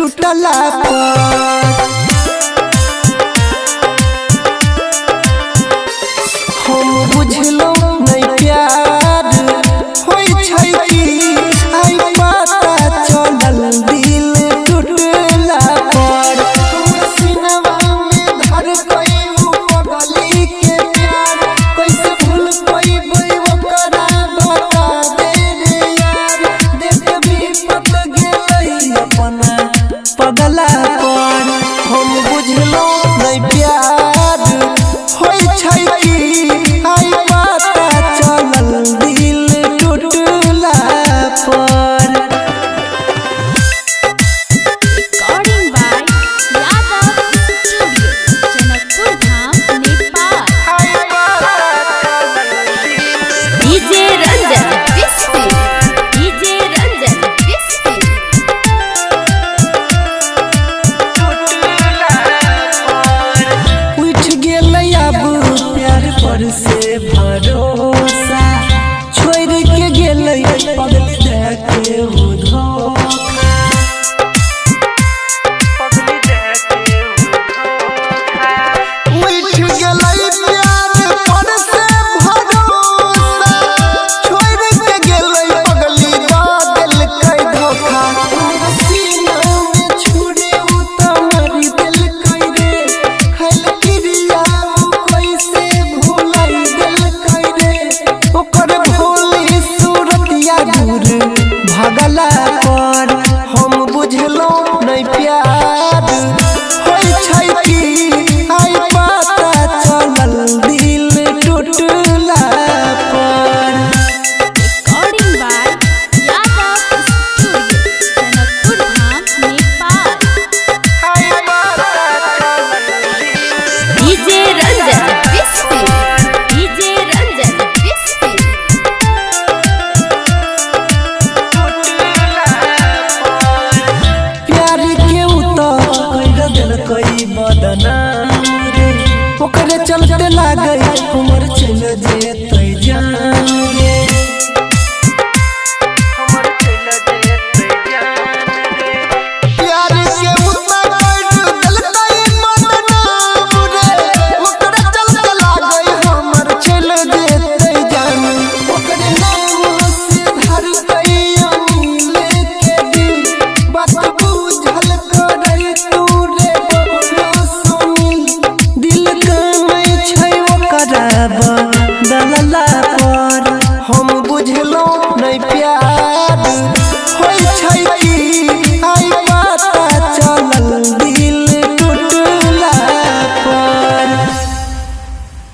टूटला हम बुझलो नहीं प्यार होई छै कि आई पता चलल दिल टूटला पर सीनवा में धर कोई पगली के प्यार कैसे भूल कोई ओकरा बता दे रे यार देख भी पत गेलै अपना पगला पर हम बुझलो नहीं प्यार होई छै कि आई पता चलल दिल टूटला पर। Recording by Yadav Studio, Janakpur Dham, Nepal. DJ Ranjan Bisfi, DJ Ranjan Bisfi. उठ गेलै अब प्यार पर से भरोसा छोड़ के गेलै पगल देखे उठ गेलै प्यार पर से भरोसा छोड़ के गेलै पगली दा देलकै धोखा सीना में छुरी उतमरी देलकै रे खैल क्रिया कैसे भुलाई देलकै रे ओकर भोली सूरतिया दूर भगला पर हम बुझलो नहीं प्यार होई छै कि आई पता चलल दिल टूटला पर। Recording by Yadav Studio, Janakpur Dham, Nepal. DJ Ranjan Bisfi, DJ Ranjan Bisfi. प्यार के उतर कर देलकै बदनाम रे ओकरे चलते लागै